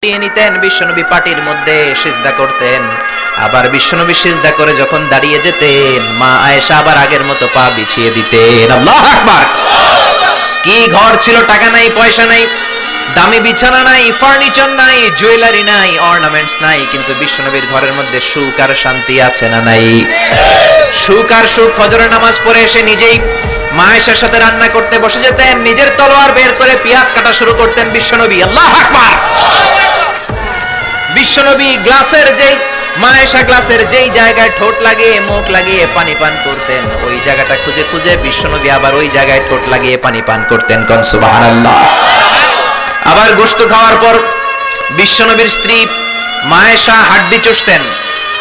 নিয়ে নিতেন, বিশ্বনবী পাটির মধ্যে সিজদা করতেন। আবার বিশ্বনবী সিজদা করে যখন দাঁড়িয়ে যেতেন, মা আয়েশা আবার আগের মতো পা বিছিয়ে দিতেন। আল্লাহু আকবার। কি ঘর ছিল, টাকা নাই, পয়সা নাই, দামি বিছানা নাই, ফার্নিচার নাই, জুয়েলারি নাই, অর্নামেন্টস নাই, কিন্তু বিশ্বনবীর ঘরের মধ্যে সুখ আর শান্তি আছে না নাই? সুখ আর সুখ। ফজরের নামাজ পড়ে এসে নিজেই মা আয়েশার সাথে রান্না করতে বসে যেতেন, নিজের তলোয়ার বের করে পেঁয়াজ কাটা শুরু করতেন বিশ্বনবী। আল্লাহু আকবার। বিশ্বনবী গ্লাসের যেই মা আয়েশা গ্লাসের যেই জায়গায় ঠোঁট লাগিয়ে মুখ লাগিয়ে পানি পান করতেন, ওই জায়গাটা খুঁজে খুঁজে বিশ্বনবী আবার ওই জায়গায় ঠোঁট লাগিয়ে পানি পান করতেন। কোন সুবহানাল্লাহ। আবার গোশত খাওয়ার পর বিশ্বনবীর স্ত্রী মা আয়েশা হাড্ডি চষতেন,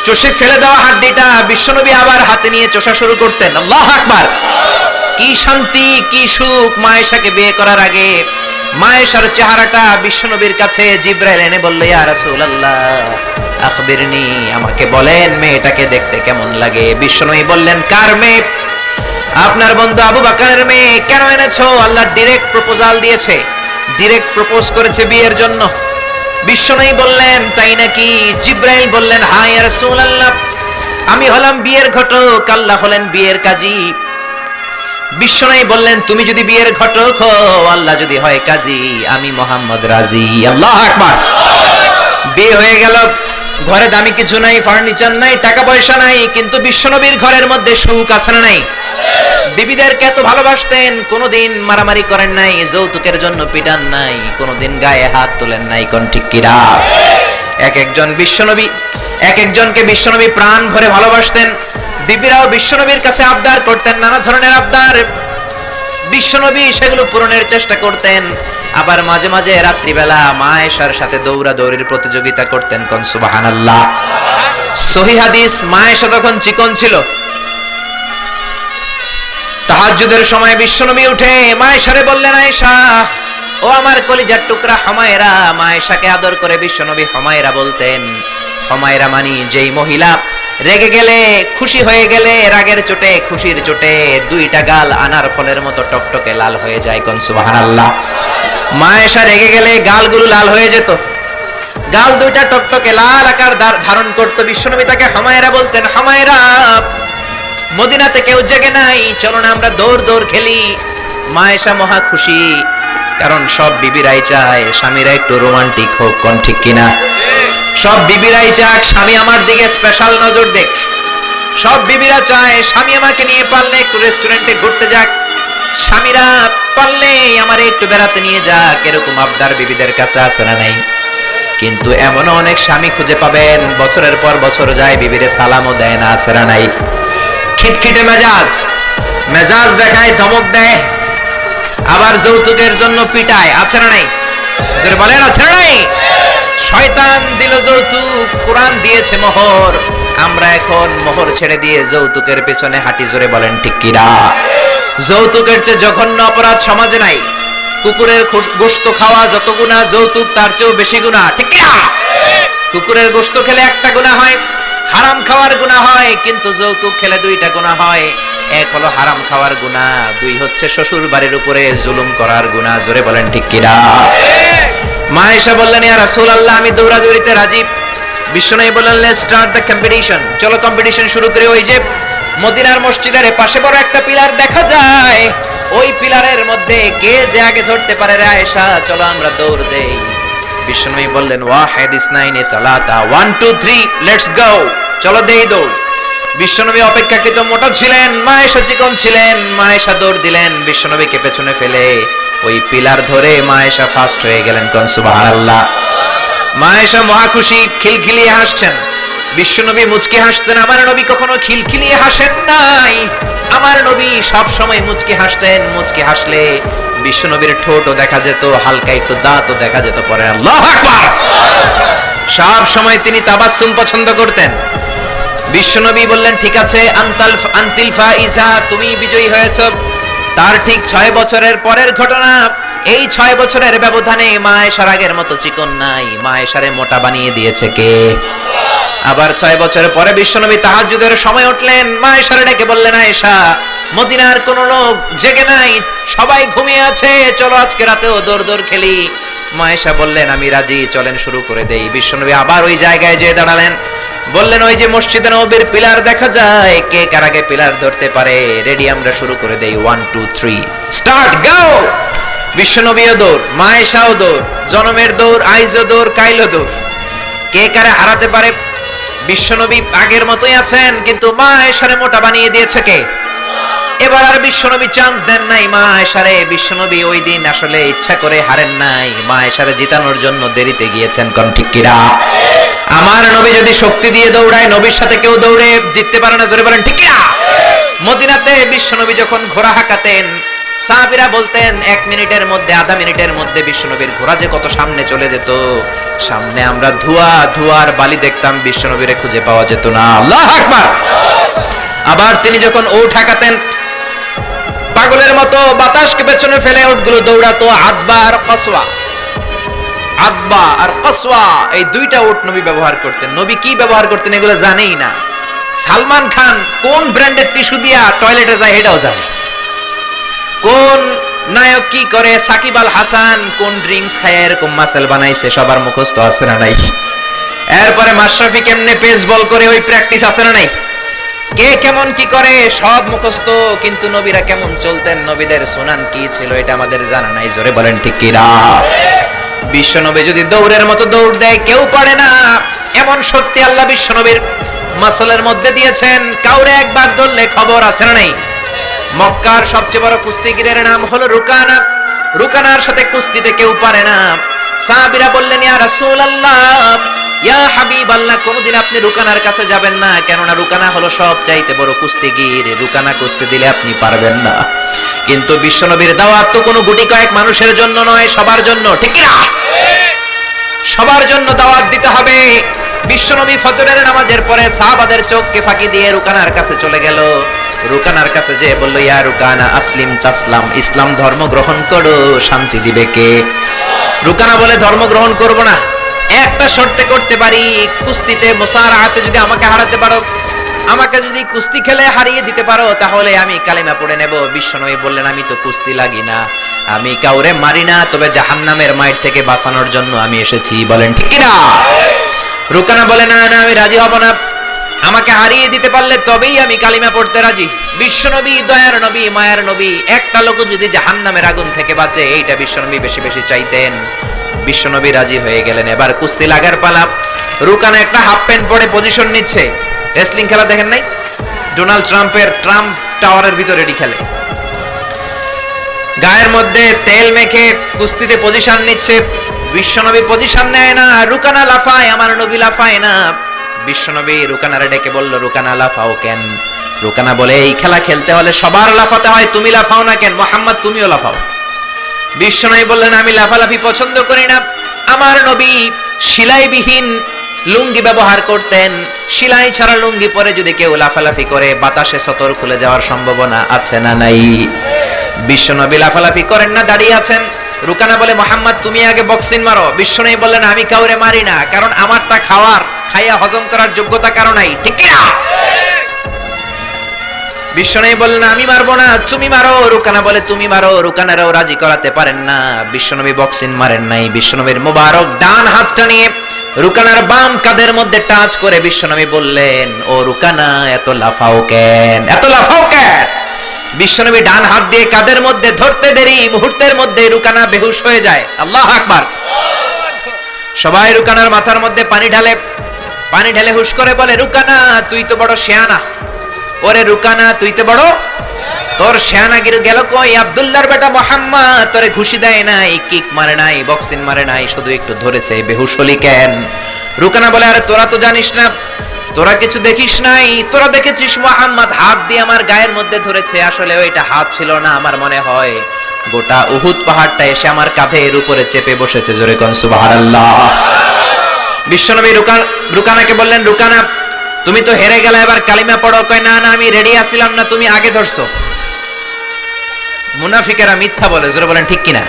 চষে ফেলে দেওয়া হাড্ডিটা বিশ্বনবী আবার হাতে নিয়ে চষা শুরু করতেন। আল্লাহু আকবার। কি শান্তি, কি সুখ। মা আয়েশাকে বিয়ে করার আগে মা আয়েশার চেহারাটা বিশ্বনবীর কাছে জিবরাইল এনে বলল, ইয়া রাসূলুল্লাহ আখবিরনি, আমাকে বলেন মেয়েটাকে দেখতে কেমন লাগে। বিশ্বনবী বললেন, কার মেয়ে? আপনার বন্ধু আবু বকরের মেয়ে। কেন এনেছো? আল্লাহ ডাইরেক্ট প্রপোজাল দিয়েছে, ডাইরেক্ট প্রপোজ করেছে বিয়ের জন্য। বিশ্বনবী বললেন, তাই নাকি? জিবরাইল বললেন, হ্যাঁ ইয়া রাসূলুল্লাহ, আমি হলাম বিয়ের ঘটক, আল্লাহ হলেন বিয়ের কাজী। বিশ্বনবী বললেন, তুমি যদি বিয়ের ঘটক হও, আল্লাহ যদি হয় কাজী, আমি মুহাম্মদ রাজি। আল্লাহু আকবার। বিয়ে হয়ে গেল, ঘরে দামি কিছু নাই, ফার্নিচার নাই, টাকা পয়সা নাই, কিন্তু বিশ্বনবীর ঘরের মধ্যে সুখ আছে না নাই? বিবিদেরকে এত ভালোবাসতেন, কোনোদিন মারামারি করেন নাই, যৌতুকের জন্য পিটান নাই, কোনোদিন গায়ে হাত তোলেন নাই। কোন ঠিক কিরা? এক একজনকে বিশ্বনবী প্রাণ ভরে ভালোবাসতেন। বিবিরাও বিশ্বনবীর কাছে আবদার করতেন, নানা ধরনের আবদার। বিশ্বনবী সেগুলো পূরণের চেষ্টা করতেন। আবার মাঝে মাঝে রাত্রিবেলা মা আয়েশার সাথে দৌড়াদৌড়ির প্রতিযোগিতা করতেন। কোন সুবহানাল্লাহ। সহিহ হাদিস, মা আয়েশা তখন চিকন ছিল। তাহাজ্জুদের সময় বিশ্বনবী উঠে মা আয়েশারে বললেন, আয়েশা, ও আমার কলিজার টুকরা হুমায়রা। মা আয়েশাকে আদর করে বিশ্বনবী হুমায়রা বলতেন। হুমায়রা মানে যেই মহিলা রেগে গেলে, খুশি হয়ে গেলে, রাগের চোটে, খুশির চোটে দুইটা গাল আনার ফলের মতো টকটকে লাল হয়ে যায়। কোন সুবহানাল্লাহ। মা আয়েশা রেগে গেলে গালগুলো লাল হয়ে যেত, গাল দুইটা টকটকে লাল আকার ধারণ করত। বিশ্বনবী তাকে হুমায়রা বলতেন, হুমায়রা, মদিনাতে কেউ জেগে নাই, চলো না আমরা দৌড় দৌড় খেলি। মা আয়েশা মহা খুশি, কারণ সব বিবিরাই চায় স্বামীরা একটু রোমান্টিক হোক। কোন ঠিক কিনা? সব বিবিরাই চায় স্বামী আমার দিকে স্পেশাল নজর দেখ। সব বিবিরা চায় স্বামী আমাকে নিয়ে পারলে একটু রেস্টুরেন্টে ঘুরতে যাক, স্বামীরা পারলে আমারে একটু বেড়াতে নিয়ে যাক। এরকম আবদার বিবিদের কাছে আছে না নাই? কিন্তু এমন অনেক স্বামী খুঁজে পাবেন, বছরের পর বছর যায়, বিবিরে সালামও দেয় না। আছে না নাই? খিটখিটে মেজাজ দেখায়, ধমক দেয়, আবার যৌতুকের জন্য পিটায়। আছে না নাই? জোরে বলেন, আছে না নাই? শয়তান দিল যৌতুক, কোরআন দিয়েছে মোহর। আমরা এখন মোহর ছেড়ে দিয়ে যৌতুকের পেছনে হাঁটি। জোরে বলেন ঠিক কিনা? যৌতুকের চেয়ে জঘন্য অপরাধ সমাজে নাই। কুকুরের গোশত খাওয়া যত গুনাহ, যৌতুক তার চেয়েও বেশি গুনাহ। ঠিক কিনা? কুকুরের গোশত খেলে একটা গুনাহ হয়, হারাম খাওয়ার গুনাহ হয়, কিন্তু যৌতুক খেলে দুইটা গুনাহ হয়। এক হলো হারাম খাওয়ার গুনাহ, দুই হচ্ছে শ্বশুর বাড়ির উপরে জুলুম করার গুনাহ। জোরে বলেন ঠিক কিনা? মা আয়েশা বললেন, ইয়া রাসূলুল্লাহ, আমি দৌড়াদৌড়িতে রাজি। বিশ্বনবী বললেন, লেটস স্টার্ট দ্য কম্পিটিশন, চলো কম্পিটিশন শুরু করি। ওই যে মদিনার মসজিদের পাশে বড় একটা পিলার দেখা যায়, ওই পিলারের মধ্যে কে যে আগে ধরতে পারে রে আয়েশা, চলো আমরা দৌড় দেই। বিশ্বনবী বললেন, ওয়াহিদ ইসনাইনি তালাতা, 1 2 3 লেটস গো, চলো দেই দৌড়। বিশ্বনবী অপেক্ষাকৃত মোটা ছিলেন, মা আয়েশা চিকন ছিলেন। মা আয়েশা দৌড় দিলেন, বিশ্বনবীকে পেছনে ফেলে ওই পিলার ধরে মা আয়েশা ফার্স্ট হয়ে গেলেন। কোন সুবহানাল্লাহ। মা আয়েশা মহা খুশি, খিলখিলিয়ে হাসছেন। বিশ্বনবী মুচকি হাসতেন। আমার নবী কখনো খিলখিলিয়ে হাসেন নাই। আমার নবী সব সময় মুচকি হাসতেন। মুচকি হাসলে বিশ্বনবীর ঠোঁটও দেখা যেত, হালকা একটু দাঁতও দেখা যেত। পরে আল্লাহু আকবার। সব সময় তিনি তাবাসসুম পছন্দ করতেন। বিশ্বনবী বললেন, ঠিক আছে, আনতিল ফাইজা, তুমি বিজয়ী হয়েছো। তার ঠিক 6 বছরের পরের ঘটনা। এই 6 বছরের ব্যবধানে মা আয়েশার আগের মতো চিকন নাই, মা আয়েশারে মোটা বানিয়ে দিয়েছে কে? আবার 6 বছরের পরে বিশ্বনবী তাহাজ্জুদের সময় উঠলেন, মা আয়েশারে ডেকে বললেন, আয়েশা, মদিনার কোন লোক জেগে নাই, সবাই ঘুমিয়ে আছে, চলো আজকে রাতেও দৌড় দৌড় খেলি। মায়েশা বললেন আমি রাজি, চলেন শুরু করে দেই। বিশ্বনবী আবার ওই জায়গায় যেয়ে দাঁড়ালেন, বললেন ওই যে মসজিদে নববীর পিলার দেখা যায়, কে কার আগে পিলার ধরতে পারে? রেডি, আমরা শুরু করে দেই। 1 2 3 স্টার্ট, গো। বিশ্বনবীও দৌড়, মায়েশাও দৌড়, জনমের দৌড়, আইজও দৌড়, কাইলও দৌড়। কে কারে হারাতে পারে? বিশ্বনবী আগের মতোই আছেন, কিন্তু মায়েশারে মোটা বানিয়ে দিয়েছে কে? এবার আর বিশ্বনবী চান্স দেন নাই মায়েশারে। বিশ্বনবী ওই দিন আসলে ইচ্ছা করে হারেন নাই, মায়েশারে জিতানোর জন্য দেরিতে গিয়েছেন। কোন ঠিক কিনা? আমার নবী যদি শক্তি দিয়ে দৌড়ায়, নবীর সাথে কেউ দৌড়ে জিততে পারে না। জোরে বলেন ঠিক কিনা? মদিনাতে বিশ্বনবী যখন ঘোড়া হাঁকাতেন, সাহাবীরা বলতেন 1 মিনিটের মধ্যে, আধা মিনিটের মধ্যে বিশ্বনবীর ঘোড়া যে কত সামনে চলে যেত। সামনে আমরা ধোঁয়ার বালি দেখতাম, বিশ্বনবীরে খুঁজে পাওয়া যেত না। আল্লাহু আকবার। আবার তিনি যখন ওঠ হাঁকাতেন, পাগলের মতো বাতাসকে পেছনে ফেলে উটগুলো দৌড়াতো। আদবা আর কসওয়া, এই দুইটা উট নবী ব্যবহার করতেন। নবী কি ব্যবহার করতেন এগুলো জানেই না। সালমান খান কোন ব্র্যান্ডের টিস্যু দিয়া টয়লেটে যায় এটাও জানে। কোন নায়ক কি করে, সাকিব আল হাসান কোন ড্রিঙ্কস খায় এরকম মাসেল বানাইছে, সবার মুখস্থ আছে না নাই? এরপরে মাশরাফি কেমনে পেস বল করে, ওই প্র্যাকটিস আছে না নাই? কে কেমন কি করে সব মুখস্থ, কিন্তু নবীরা কেমন চলতেন, নবীদের সুনান কি ছিল এটা আমাদের জানা নাই। জোরে বলেন ঠিক কিনা? বিশ্বনবী যদি দৌড়ের মতো দৌড় দেয় কেউ পারে না, এমন শক্তি আল্লাহ বিশ্বনবীর মাসলের মধ্যে দিয়েছেন। কাউরে একবার ধরলে খবর আছে না নাই? মক্কার সবচেয়ে বড় কুস্তিগিরের নাম হলো রুকানা। রুকানার সাথে কুস্তিতে কেউ পারে না। সাহাবীরা বললেন ইয়া রাসূলুল্লাহ, ইয়া হাবিবাল্লাহ, কোনদিন আপনি রুকানার কাছে যাবেন না, কেননা রুকানা হলো সবচাইতে বড় কুস্তিগির, রুকানা কুস্তি দিলে আপনি পারবেন না। কিন্তু বিশ্বনবীর দাওয়াত তো কোনো গুটি কয়েক মানুষের জন্য নয়, সবার জন্য। ঠিক না? সবার জন্য দাওয়াত দিতে হবে। বিশ্বনবী ফজরের নামাজের পরে সাহাবাদের চোখকে ফাঁকি দিয়ে রুকানার কাছে চলে গেল। রুকানার কাছে যে বলল ইয়া রুকানা আসলিম তাসলাম, ইসলাম ধর্ম গ্রহণ করো, শান্তি দিবে কে? রুকানা বলে ধর্ম গ্রহণ করব না, একটা শর্তে করতে পারি, কুস্তিতে মুসারাহাতে যদি আমাকে হারাতে পারো, আমাকে যদি কুস্তি খেলে হারিয়ে দিতে পারো, তাহলে আমি কালিমা পড়ে নেব। বিশ্বনবী বললেন আমি তো কুস্তি লাগি না, আমি কাউরে মারি না, তবে জাহান্নামের মাইর থেকে বাঁচানোর জন্য আমি এসেছি। বলেন ঠিক কিনা? রুকানা বলে না না, আমি রাজি হব না, আমাকে হারিয়ে দিতে পারলে তবেই আমি কালিমা পড়তে রাজি। বিশ্বনবী দয়ার নবী, মায়ার নবী, একটা লোক যদি জাহান্নামের আগুন থেকে বাঁচে, এইটা বিশ্বনবী বেশি বেশি চাইতেন। বিশ্বনবী রাজি হয়ে গেলেন। এবার কুস্তি লাগার পালা। রুকানা একটা হাফ প্যান্ট পরে পজিশন নিচ্ছে। রেসলিং খেলা দেখেন নাই? ডোনাল্ড ট্রাম্পের ট্রাম্প টাওয়ারের ভিতরে এটি খেলে, গায়ের মধ্যে তেল মেখে কুস্তিতে পজিশন নিচ্ছে। বিশ্বনবী পজিশন নেয় না, রুকানা লাফায়, আমার নবী লাফায় না। বিশ্বনবী রুকানারে ডেকে বলল রুকানা লাফাও কেন? রুকানা বলে এই খেলা খেলতে হলে সবার লাফাতে হয়, তুমি লাফাও না কেন? মুহাম্মদ তুমিও লাফাও। বিশ্বনবী বললেন আমি লাফালাফি পছন্দ করি না। আমার নবী সেলাইবিহীন লুঙ্গি ব্যবহার করতেন। সেলাই ছাড়া লুঙ্গি পরে যদি কেউ লাফালাফি করে, বাতাসে সতর খুলে যাওয়ার সম্ভাবনা আছে না নাই? বিশ্বনবী লাফালাফি করেন না, দাঁড়িয়ে আছেন। রুকানা বলে মুহাম্মদ তুমি আগে বক্সিং মারো। বিশ্বনবী বললেন আমি কাউরে মারি না, কারণ আমারটা খাইয়া হজম করার যোগ্যতা কারো নাই। ঠিক কি না? বিশ্বনবী বললেন আমি মারবো না, তুমি মারো। রুকানা বলে তুমি মারো। রুকানারাও রাজি করাতে পারেন না। বিশ্বনবী বক্সিং মারেন নাই। বিশ্বনবীর মোবারক ডান হাতটা নিয়ে রুকানার বাম কাঁধের মধ্যে টাচ করে বিশ্বনবী বললেন ও রুকানা এত লাফাও কেন, এত লাফাও কেন? বিশ্বনবী ডান হাত দিয়ে কাঁধের মধ্যে ধরতে দেরি, মুহূর্তের মধ্যে রুকানা বেহুশ হয়ে যায়। আল্লাহু আকবার। সবাই রুকানার মাথার মধ্যে পানি ঢালে হুশ করে বলে রুকানা তুই তো বড় শিয়ানা। ওরে রুকানা তুই তো বড়, তোর শিয়ানাগিরি গেল কই? আব্দুল্লাহর বেটা মুহাম্মদ তোরে ঘুষি দেয় নাই, কিক মারে নাই, বক্সিং মারে নাই, শুধু একটু ধরেছে, বেহুশ হলি কেন? রুকানা বলে আরে তোরা তো জানিস না, তোরা কিছু দেখিস নাই, তোরা দেখেছিস মুহাম্মদ হাত দিয়ে আমার গায়ের মধ্যে ধরেছে, আসলে ওইটা হাত ছিল না, আমার মনে হয় গোটা উহুদ পাহাড়টা এসে আমার কাঁধের উপরে চেপে বসেছে। জোরে কোন সুবহানাল্লাহ। বিশ্বনবী রুকানাকে বললেন রুকানা তুমি তো হেরে গেলে, এবার কালিমা পড়ো। কয় না না আমি রেডি আছিলাম না, তুমি আগে ধরছো। মুনাফিকেরা মিথ্যা বলে। জোরে বলেন ঠিক কিনা?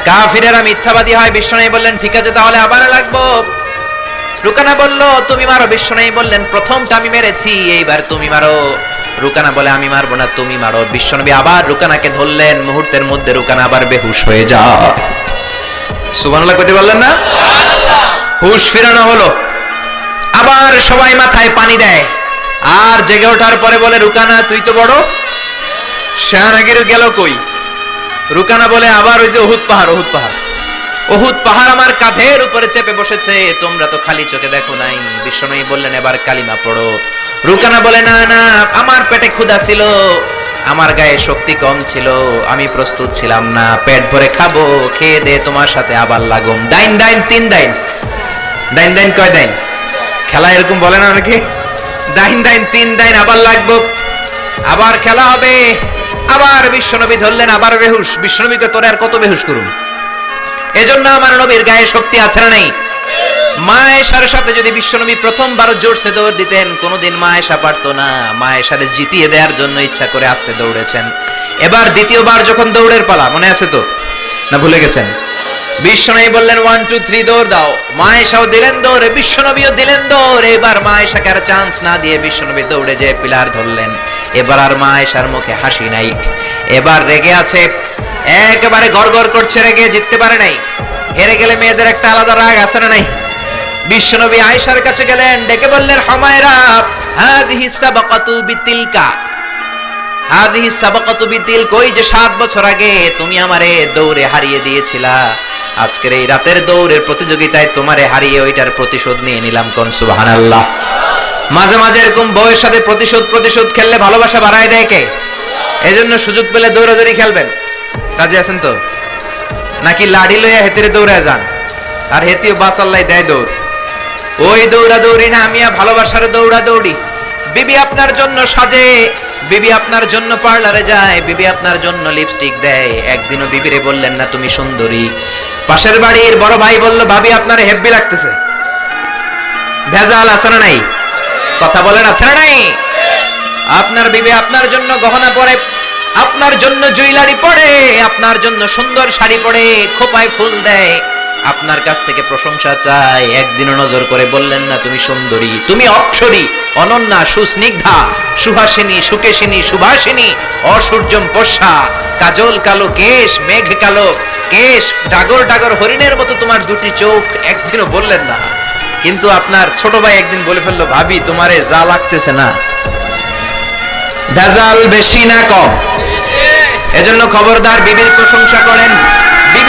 কাফিরেরা মিথ্যাবাদী হয়। বিশ্বনবী বললেন ঠিক আছে তাহলে আবার লাগবো। রুকানা বলল তুমি মারো। বিশ্বনবী বললেন প্রথমটা আমি মেরেছি, এইবার তুমি মারো। রুকানা বলে আমি মারবো না, তুমি মারো। বিশ্বনবী আবার রুকানাকে ধরলেন, মুহূর্তের মধ্যে রুকানা আবার বেহুশ হয়ে যায়। সুবহানাল্লাহ কইতে পারলেন না? হুশ ফেরানো হলো, আবার সবাই মাথায় পানি দেয়, আর জেগে ওঠার পরে বলে রুকানা তুই তো বড় শাহনাগির গেল কই? রুকানা বলে আবার ওই যে উহুদ পাহাড়, উহুদ পাহাড়, উহুদ পাহাড় আমার কাঁধের উপরে চেপে বসেছে, তোমরা তো খালি চোখে দেখো নাই। বিশ্বনবী বললেন এবার কালিমা পড়ো। রুকানা বলে না না, আমার পেটে ক্ষুধা ছিল, আমার গায়ে শক্তি কম ছিল, আমি প্রস্তুত ছিলাম না, পেট ভরে খাবো, খেয়ে দে তোমার সাথে আবার লাগুম। দাইন দাইন তিন দাইন, দাইন দাইন কয় দাইন? খেলা এরকম বলে না অনেকে, দাইন দাইন তিন দাইন, আবার লাগবো, আবার খেলা হবে। আবার বিশ্বনবী ধরলেন, আবার বেহুশ। বিশ্বনবীকে তোরে আর কত বেহুশ করুন? এজন্য আমার নবীর গায়ে শক্তি আছে না নেই? মা আয়েশার সাথে যদি বিশ্বনবী প্রথমবার জোরসে দৌড় দিতেন, কোনোদিন মা আয়েশা পারতো না। মা আয়েশারে জিতিয়ে দেওয়ার জন্য ইচ্ছা করে আস্তে দৌড়েছেন। এবার দ্বিতীয়বার যখন দৌড়ের পালা, মনে আছে তো না ভুলে গেছেন? বিশ্বনবী বললেন 1 2 3 দৌড় দাও। মা আয়েশাও দিলেন দৌড়ে, বিশ্বনবীও দিলেন দৌড়। এবার মা আয়েশাকে আর চান্স না দিয়ে বিশ্বনবী দৌড়ে যেয়ে পিলার ধরলেন। এবার আর মা আয়েশার মুখে হাসি নাই, এবার রেগে আছে, একেবারে গড়গড় করছে, রেগে জিততে পারে নাই। হেরে গেলে মেয়েদের একটা আলাদা রাগ আছে না নাই? বিশ্বনবী আয়েশার কাছে গেলেন, ডেকে বললেন হুমায়রা হাদিহি সাবাকাতু বিতিলকা, হাদিহি সাবাকাতু বিতিল, কই যে 7 বছর আগে তুমি আমারে দৌড়ে হারিয়ে দিয়েছিলা, আজকের এই রাতের দৌড়ের প্রতিযোগিতায় তোমারে হারিয়ে ওইটার প্রতিশোধ নিয়ে নিলাম। কোন সুবহানাল্লাহ। মাঝে মাঝে এরকম বউয়ের সাথে প্রতিশোধ খেললে ভালোবাসা বাড়ায় দেয় কে? এজন্য সুযোগ পেলে দৌড়াদৌড়ি খেলবেন। রাজি আছেন তো? নাকি লাড়ি লইয়া হেতিরে দৌড়ে যান, আর হেতিও বাসাল্লাই দেয় দৌড়? ওই দৌড়া দৌড়ি না, আমিয়া ভালোবাসার দৌড়া দৌড়ি। বিবি আপনার জন্য সাজে, বিবি আপনার জন্য পার্লারে যায়, বিবি আপনার জন্য লিপস্টিক দেয়। একদিনও বিবিরে বললেন না তুমি সুন্দরী? পাশের বাড়ির বড় ভাই বলল ভাবি আপনার হেব্বি লাগতেছে। ভেজাল আছে না নাই? কথা বলেন আছে না নাই? আপনার বিবি আপনার জন্য গহনা পরে, আপনার জন্য জুয়েলারি পরে, আপনার জন্য সুন্দর শাড়ি পরে, খোপায় ফুল দেয়, আপনার কাছ থেকে প্রশংসা চায়। একদিনও নজর করে বললেন না তুমি সুন্দরী, তুমি অক্ষরী, অনন্যা, সুস্নিগ্ধা, সুহাসিনী, সুকেশিনী, সুভাষিনী, অসূর্যম পোষা, কাজল কালো কেশ, মেঘ কালো কেশ, ডাগর ডাগর হরিণের মতো তোমার দুটি চোখ, একদিনও বললেন না। কিন্তু আপনার ছোট ভাই একদিন বলে ফেললো ভাবি তোমারে যা লাগতেছে না। ভেজাল বেশি না কম? এজন্য খবরদার বিবির প্রশংসা করেন।